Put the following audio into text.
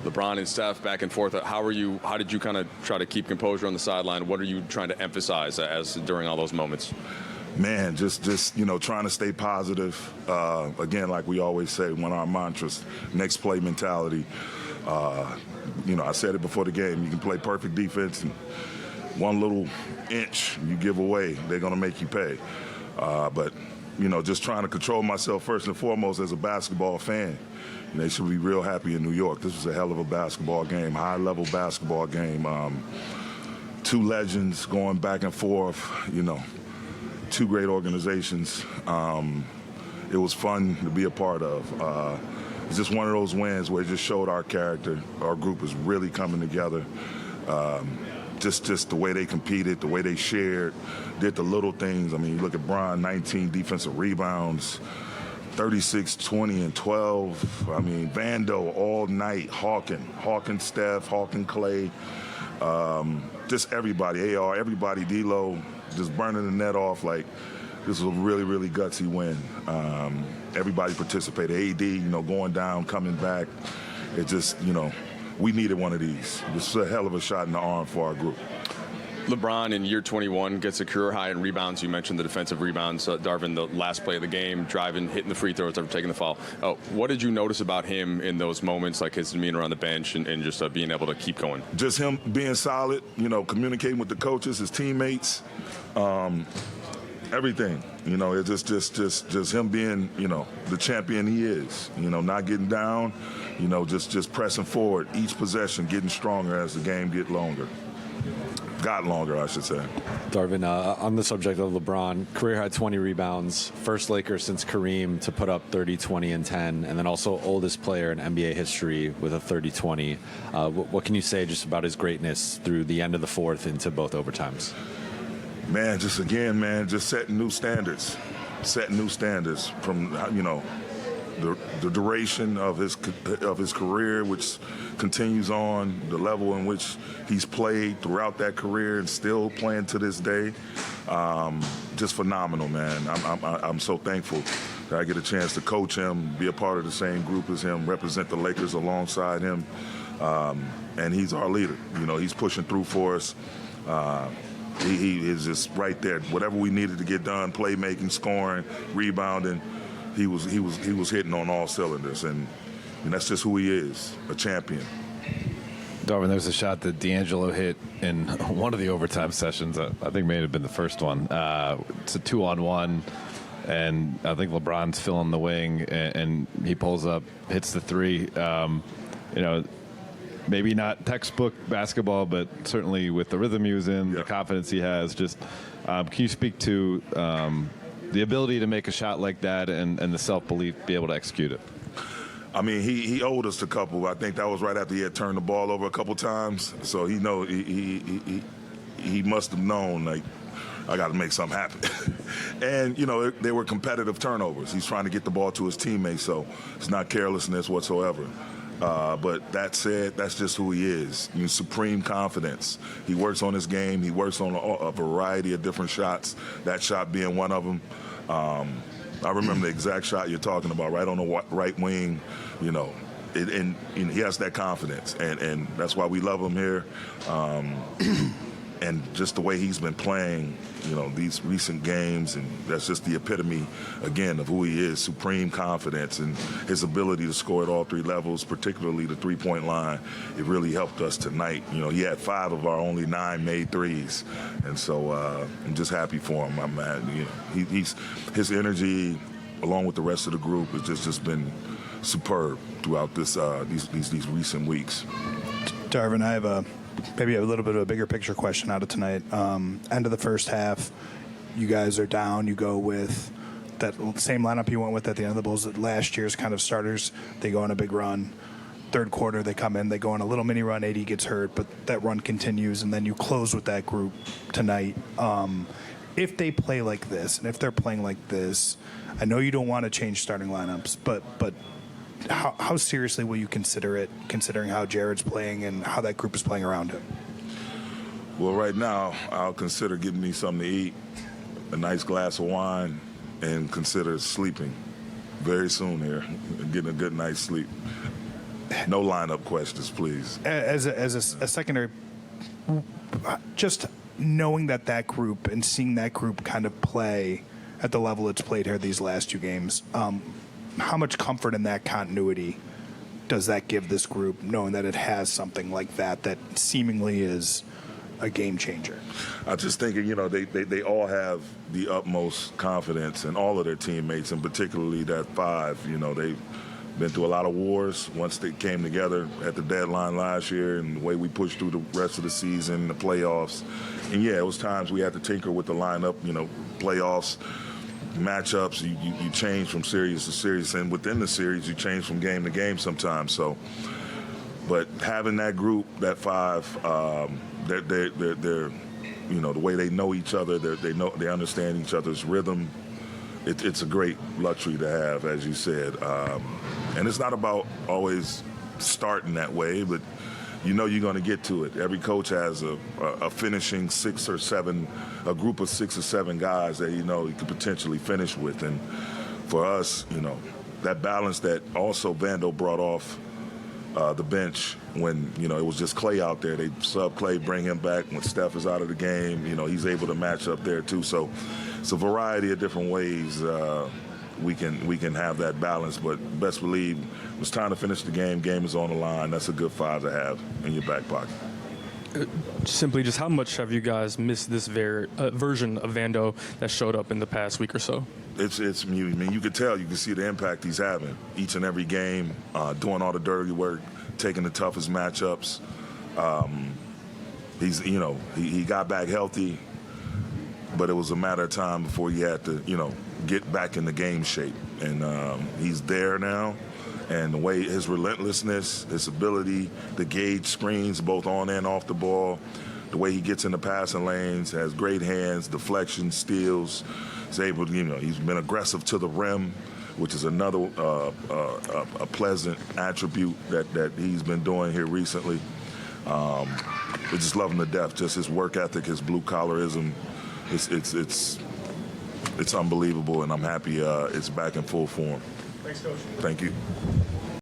LeBron and Steph back and forth. How did you kind of try to keep composure on the sideline? What are you trying to emphasize as during all those moments? Man, just trying to stay positive. Again, like we always say, one of our mantras, next play mentality. I said it before the game, you can play perfect defense and one little inch you give away, they're going to make you pay. But just trying to control myself first and foremost as a basketball fan. They should be real happy in New York. This was a hell of a basketball game, high-level basketball game. Two legends going back and forth, two great organizations. It was fun to be a part of. It's just one of those wins where it just showed our character. Our group is really coming together. Just the way they competed, the way they shared, did the little things. I mean, you look at Bron, 19 defensive rebounds, 36, 20, and 12. I mean, Vando all night, Hawking Steph, Hawking Clay, just everybody, AR, everybody, D-Lo, just burning the net off. Like, this was a really, really gutsy win. Everybody participated. AD, going down, coming back. It just, we needed one of these. This was a hell of a shot in the arm for our group. LeBron in year 21 gets a career high in rebounds. You mentioned the defensive rebounds. Darvin, the last play of the game, driving, hitting the free throws, taking the foul. What did you notice about him in those moments, like his demeanor on the bench and just being able to keep going? Just him being solid, communicating with the coaches, his teammates, everything. It's just him being, the champion he is. Not getting down, just pressing forward. Each possession getting stronger as the game got longer, I should say. Darvin, on the subject of LeBron, career high 20 rebounds, first Laker since Kareem to put up 30, 20, and 10, and then also oldest player in NBA history with a 30-20. What can you say just about his greatness through the end of the fourth into both overtimes? Man, just setting new standards from, the duration of his career, which continues on, the level in which he's played throughout that career and still playing to this day. Just phenomenal, man. I'm so thankful that I get a chance to coach him, be a part of the same group as him, represent the Lakers alongside him. And he's our leader. He's pushing through for us. He is just right there. Whatever we needed to get done, playmaking, scoring, rebounding, he was hitting on all cylinders, and that's just who he is, a champion. Darvin, there was a shot that D'Angelo hit in one of the overtime sessions. I think may have been the first one. It's a 2-on-1, and I think LeBron's filling the wing, and he pulls up, hits the three. Maybe not textbook basketball, but certainly with the rhythm he was in, the confidence he has. Just can you speak to the ability to make a shot like that and the self-belief to be able to execute it? I mean, he owed us a couple. I think that was right after he had turned the ball over a couple times. So he must have known, like, I got to make something happen. And, they were competitive turnovers. He's trying to get the ball to his teammates, so it's not carelessness whatsoever. But that said, that's just who he is. Supreme confidence. He works on his game. He works on a variety of different shots, that shot being one of them. I remember the exact shot you're talking about, right on the right wing, and he has that confidence. And that's why we love him here. And just the way he's been playing, these recent games, and that's just the epitome, again, of who he is, supreme confidence and his ability to score at all three levels, particularly the three-point line. It really helped us tonight. He had 5 of our only 9 made threes. And so I'm just happy for him. His energy, along with the rest of the group, has just been superb throughout these recent weeks. Darvin, I have maybe a little bit of a bigger picture question out of tonight. End of the first half, you guys are down. You go with that same lineup you went with at the end of the Bulls, last year's kind of starters. They go on a big run. Third quarter, they come in. They go on a little mini run. AD gets hurt, but that run continues, and then you close with that group tonight. If they play like this, and if they're playing like this, I know you don't want to change starting lineups, but how seriously will you consider it, considering how Jared's playing and how that group is playing around him? Well, right now, I'll consider getting me something to eat, a nice glass of wine, and consider sleeping very soon here, getting a good night's sleep. No lineup questions, please. As a secondary, just knowing that group and seeing that group kind of play at the level it's played here these last 2 games, how much comfort in that continuity does that give this group, knowing that it has something like that seemingly is a game changer? I'm just thinking, they all have the utmost confidence in all of their teammates, and particularly that 5. They've been through a lot of wars once they came together at the deadline last year, and the way we pushed through the rest of the season, the playoffs. And yeah, it was times we had to tinker with the lineup, playoffs, matchups. You change from series to series, and within the series, you change from game to game sometimes. So, but having that group, that 5, they're the way they know each other, they understand each other's rhythm. It's a great luxury to have, as you said. And it's not about always starting that way, but you're going to get to it. Every coach has a finishing 6 or 7, a group of 6 or 7 guys that he could potentially finish with. And for us, that balance that also Vando brought off the bench when, it was just Clay out there. They sub Clay, bring him back when Steph is out of the game. He's able to match up there too. So it's a variety of different ways we can have that balance. But best believe it's time to finish the game. Game is on the line. That's a good 5 to have in your back pocket. Simply, just how much have you guys missed this version of Vando that showed up in the past week or so? It's you can tell, you can see the impact he's having each and every game, doing all the dirty work, taking the toughest matchups. He got back healthy, but it was a matter of time before he had to, get back in the game shape. And he's there now. And the way his relentlessness, his ability to gauge screens both on and off the ball, the way he gets in the passing lanes, has great hands, deflections, steals. He's able to, he's been aggressive to the rim, which is another a pleasant attribute that he's been doing here recently. We just love him to death. Just his work ethic, his blue collarism, it's unbelievable, and I'm happy it's back in full form. Thanks, Coach. Thank you.